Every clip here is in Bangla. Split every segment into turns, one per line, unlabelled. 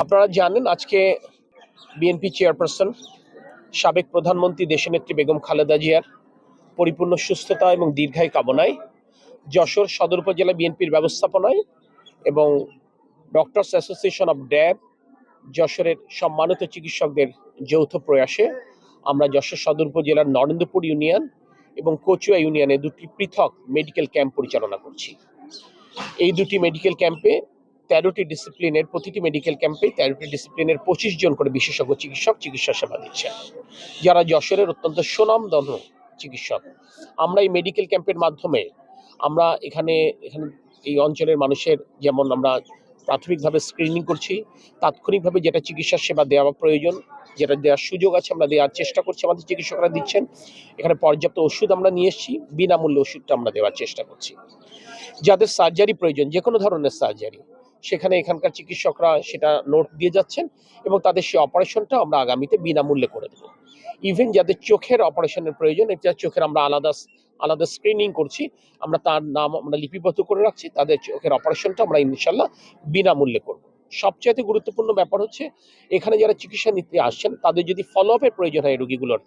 আপনারা জানেন আজকে বিএনপি চেয়ারপারসন সাবেক প্রধানমন্ত্রী দেশনেত্রী বেগম খালেদা জিয়ার পরিপূর্ণ সুস্থতা এবং দীর্ঘায়ু কামনায় যশোর সদর উপজেলা বিএনপির ব্যবস্থাপনায় এবং ডক্টরস অ্যাসোসিয়েশন অব ড্যাব যশোরের সম্মানিত চিকিৎসকদের যৌথ প্রয়াসে আমরা যশোর সদর উপজেলার নরেন্দ্রপুর ইউনিয়ন এবং কচুয়া ইউনিয়নে দুটি পৃথক মেডিকেল ক্যাম্প পরিচালনা করছি। এই দুটি মেডিকেল ক্যাম্পে ১৩টি ডিসিপ্লিনের, প্রতিটি মেডিকেল ক্যাম্পে ১৩টি ডিসিপ্লিনের ২৫ জন করে বিশেষজ্ঞ চিকিৎসক চিকিৎসা সেবা দিচ্ছেন, যারা যশোরের অত্যন্ত সুনামধন্য চিকিৎসক। আমরা এই মেডিকেল ক্যাম্পের মাধ্যমে আমরা এখানে এই অঞ্চলের মানুষের যেমন আমরা প্রাথমিকভাবে স্ক্রিনিং করছি, তাৎক্ষণিকভাবে যেটা চিকিৎসা সেবা দেওয়া প্রয়োজন, যেটা দেওয়ার সুযোগ আছে আমরা দেওয়ার চেষ্টা করছি, আমাদের চিকিৎসকরা দিচ্ছেন। এখানে পর্যাপ্ত ওষুধ আমরা নিয়ে এসেছি, বিনামূল্যে ওষুধটা আমরা দেওয়ার চেষ্টা করছি। যাদের সার্জারি প্রয়োজন, যে কোনো ধরনের সার্জারি, সেখানে এখানকার চিকিৎসকরা সেটা নোট দিয়ে যাচ্ছেন এবং তাদের সেই অপারেশনটা আমরা আগামীতে বিনামূল্যে করে দেবো। ইভেন যাদের চোখের অপারেশনের প্রয়োজন, এটা চোখের আমরা আলাদা স্ক্রিনিং করছি, আমরা তার নাম আমরা লিপিবদ্ধ করে রাখছি, তাদের চোখের অপারেশনটা আমরা ইনশাল্লাহ বিনামূল্যে করব। সবচাইতে গুরুত্বপূর্ণ ব্যাপার হচ্ছে এখানে যারা চিকিৎসা নিতে আসছেন তাদের যদি ফলো আপের প্রয়োজন হয়, রোগীগুলোর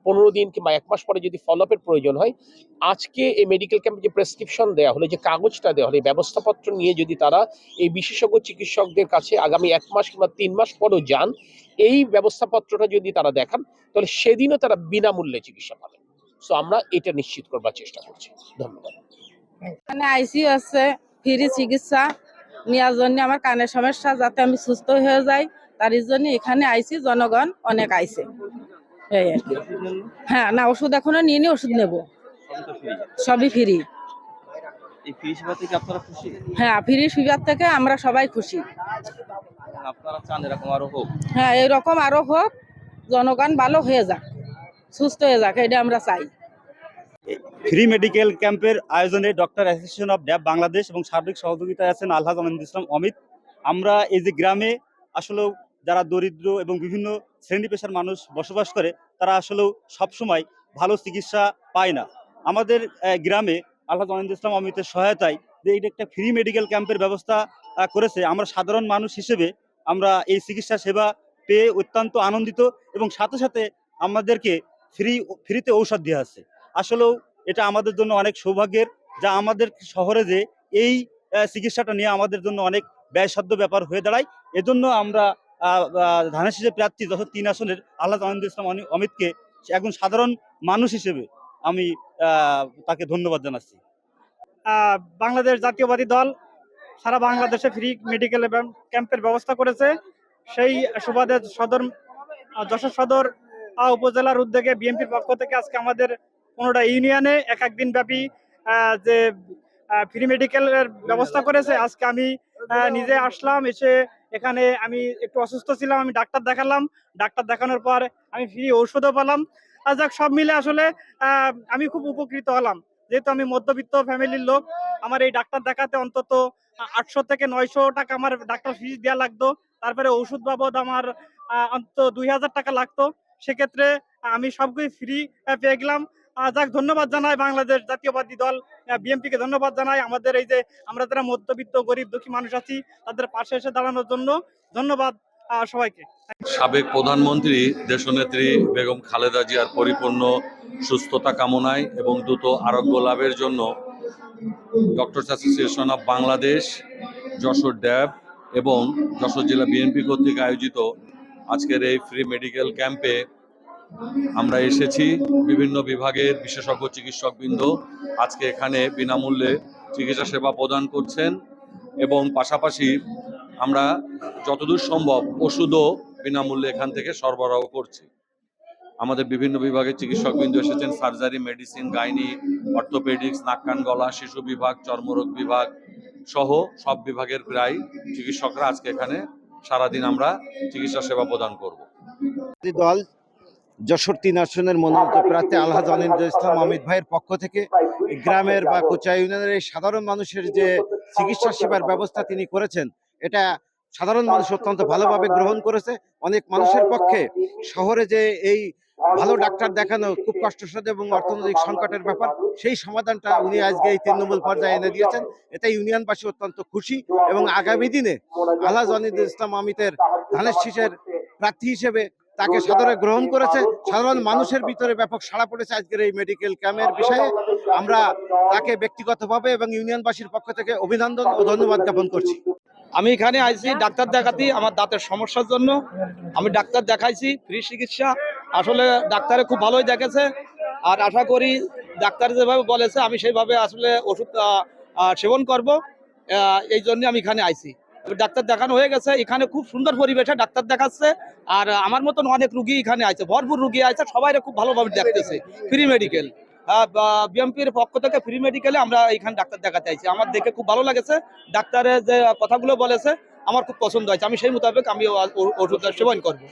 ১৫ দিন কিংবা ১ মাস পরে যদি ফলো আপের প্রয়োজন হয়, আজকে এই মেডিকেল ক্যাম্পে যে প্রেসক্রিপশন দেওয়া হলো, যে কাগজটা দেওয়া হলো, এই ব্যবস্থাপত্র নিয়ে যদি তারা এই বিশেষজ্ঞ চিকিৎসকদের কাছে আগামী ১ মাস কিংবা ৩ মাস পরেও যান, এই ব্যবস্থাপত্রটা যদি তারা দেখান, তাহলে সেদিনও তারা বিনামূল্যে চিকিৎসা পাবেন। সো আমরা এটা নিশ্চিত করবার চেষ্টা করছি। ধন্যবাদ।
এখানে আইসিইউ আছে, ফ্রি চিকিৎসা নেওয়ার জন্য আমার কানের সমস্যা যাতে আমি সুস্থ হয়ে যাই, তার জন্য এখানে আইসি, জনগণ অনেক আইছে। এই আর কি। হ্যাঁ, না ওষুধ এখনো নিইনি, ওষুধ নেব। সবই ফ্রি।
এই ফ্রি সেবা থেকে আপনারা খুশি?
হ্যাঁ, ফ্রি সেবা থেকে আমরা সবাই খুশি।
আপনারা চান এরকম আরো হোক?
হ্যাঁ, এরকম আরো হোক, জনগণ ভালো হয়ে যাক, সুস্থ হয়ে যাক, এটা আমরা চাই।
ফ্রি মেডিকেল ক্যাম্পের আয়োজনে ডক্টর অ্যাসোসিয়েশন অব ড্যাব বাংলাদেশ এবং সার্বিক সহযোগিতায় আছেন আলহাজ আমিনুল ইসলাম অমিত। আমরা এই যে গ্রামে আসলেও যারা দরিদ্র এবং বিভিন্ন শ্রেণী পেশার মানুষ বসবাস করে, তারা আসলেও সবসময় ভালো চিকিৎসা পায় না। আমাদের গ্রামে আলহাজ আমিনুল ইসলাম অমিতের সহায়তায় যে এটা একটা ফ্রি মেডিকেল ক্যাম্পের ব্যবস্থা করেছে, আমরা সাধারণ মানুষ হিসেবে আমরা এই চিকিৎসা সেবা পেয়ে অত্যন্ত আনন্দিত এবং সাথে সাথে আমাদেরকে ফ্রিতে ঔষধ দেওয়া আছে। আসলেও এটা আমাদের জন্য অনেক সৌভাগ্যের, যা আমাদের শহরে যে এই চিকিৎসাটা নিয়ে আমাদের জন্য অনেক ব্যয়সাধ্য ব্যাপার হয়ে দাঁড়ায়। এজন্য আমরা ধানের শীষের প্রার্থী যশোর ৩ আসনের আলহাজ আমিনুল ইসলাম অমিতকে একজন সাধারণ মানুষ হিসেবে আমি তাকে ধন্যবাদ জানাচ্ছি।
বাংলাদেশ জাতীয়বাদী দল সারা বাংলাদেশে ফ্রি মেডিকেল ক্যাম্পের ব্যবস্থা করেছে। সেই সুবাদে যশোর সদর উপজেলার উদ্যোগে বিএনপির পক্ষ থেকে আজকে আমাদের ১৫টা ইউনিয়নে এক দিন ব্যাপী যে ফ্রি মেডিকেলের ব্যবস্থা করেছে। আজকে আমি নিজে আসলাম, এসে এখানে আমি একটু অসুস্থ ছিলাম, আমি ডাক্তার দেখালাম, ডাক্তার দেখানোর পর আমি ফ্রি ঔষধও পেলাম। যাক, সব মিলে আসলে আমি খুব উপকৃত হলাম। যেহেতু আমি মধ্যবিত্ত ফ্যামিলির লোক, আমার এই ডাক্তার দেখাতে অন্তত ৮০০ থেকে ৯০০ টাকা আমার ডাক্তার ফিস দেওয়া লাগতো, তারপরে ওষুধ বাবদ আমার অন্তত ২০০০ টাকা লাগতো। সেক্ষেত্রে আমি সবগুলি ফ্রি পেয়ে গেলাম। যাক, ধন্যবাদ জানাই বাংলাদেশ জাতীয়বাদী দল বিএনপিকে, ধন্যবাদ জানাই আমাদের এই যে আমরা যারা মধ্যবিত্ত গরিব দুঃখী মানুষ আছি তাদের পাশে এসে দাঁড়ানোর জন্য। ধন্যবাদ সবাইকে।
সাবেক প্রধানমন্ত্রী দেশনেত্রী বেগম খালেদা জিয়ার পরিপূর্ণ সুস্থতা কামনায় এবং দ্রুত আরোগ্য লাভের জন্য doctors association of Bangladesh, Jessore DAB এবং যশোর জেলা বিএনপি কর্তৃক আয়োজিত আজকের এই ফ্রি মেডিকেল ক্যাম্পে আমরা এসেছি। বিভিন্ন বিভাগের বিশেষজ্ঞ চিকিৎসকবৃন্দ আজকে এখানে বিনামূল্যে চিকিৎসা সেবা প্রদান করছেন এবং পাশাপাশি আমরা যতদূর সম্ভব ওষুধও বিনামূল্যে এখান থেকে সরবরাহ করছি। আমাদের বিভিন্ন বিভাগের চিকিৎসকবৃন্দ এসেছেন, সার্জারি, মেডিসিন, গাইনি, অর্থোপেডিক্স, নাক কান গলা, শিশু বিভাগ, চর্মরোগ বিভাগ সহ সব বিভাগের প্রায় চিকিৎসকরা আজকে এখানে সারাদিন আমরা চিকিৎসা সেবা প্রদান করব।
দল যশোর ৩ আসনের মনোনীত প্রার্থী আলহাজ আমিনুল ইসলাম অমিত ভাইয়ের পক্ষ থেকে গ্রামের বা কোচা ইউনিয়নের এই সাধারণ মানুষের যে চিকিৎসা সেবার ব্যবস্থা তিনি করেছেন, এটা সাধারণ মানুষ অত্যন্ত ভালোভাবে গ্রহণ করেছে। অনেক মানুষের পক্ষে শহরে যে এই ভালো ডাক্তার দেখানো খুব কষ্টসাধ্য এবং অর্থনৈতিক সংকটের ব্যাপার, সেই সমাধানটা উনি আজকে এই তৃণমূল পর্যায়ে এনে দিয়েছেন। এতে ইউনিয়নবাসী অত্যন্ত খুশি এবং আগামী দিনে আলহাজ আমিনুল ইসলাম অমিতের ধানের শীষের প্রার্থী হিসেবে তাকে সাদরে গ্রহণ করেছে। সাধারণ মানুষের ভিতরে ব্যাপক সাড়া পড়েছে আজকের এই মেডিকেল ক্যাম্পের বিষয়ে। আমরা তাকে ব্যক্তিগতভাবে এবং ইউনিয়নবাসীর পক্ষ থেকে অভিনন্দন ও ধন্যবাদ জ্ঞাপন করছি।
আমি এখানে আইছি ডাক্তার দেখাতে, আমার দাঁতের সমস্যার জন্য আমি ডাক্তার দেখাইছি, ফ্রি চিকিৎসা। আসলে ডাক্তারে খুব ভালোই দেখেছে, আর আশা করি ডাক্তার যেভাবে বলেছে আমি সেইভাবে আসলে ওষুধ সেবন করব। এই জন্য আমি এখানে আইছি। ডাক্তার দেখানো হয়ে গেছে, এখানে খুব সুন্দর পরিবেশে ডাক্তার দেখাচ্ছে। আর আমার মতন অনেক রুগী এখানে আছে, ভরপুর রুগী আছে, সবাই খুব ভালোভাবে দেখতেছে। ফ্রি মেডিকেল বিএমপির পক্ষ থেকে ফ্রি মেডিকেলে আমরা এখানে ডাক্তার দেখাতে আইছি। আমার দেখে খুব ভালো লাগেছে, ডাক্তারের যে কথাগুলো বলেছে আমার খুব পছন্দ হয়েছে। আমি সেই মোতাবেক আমি ওষুধ সেবন করবো।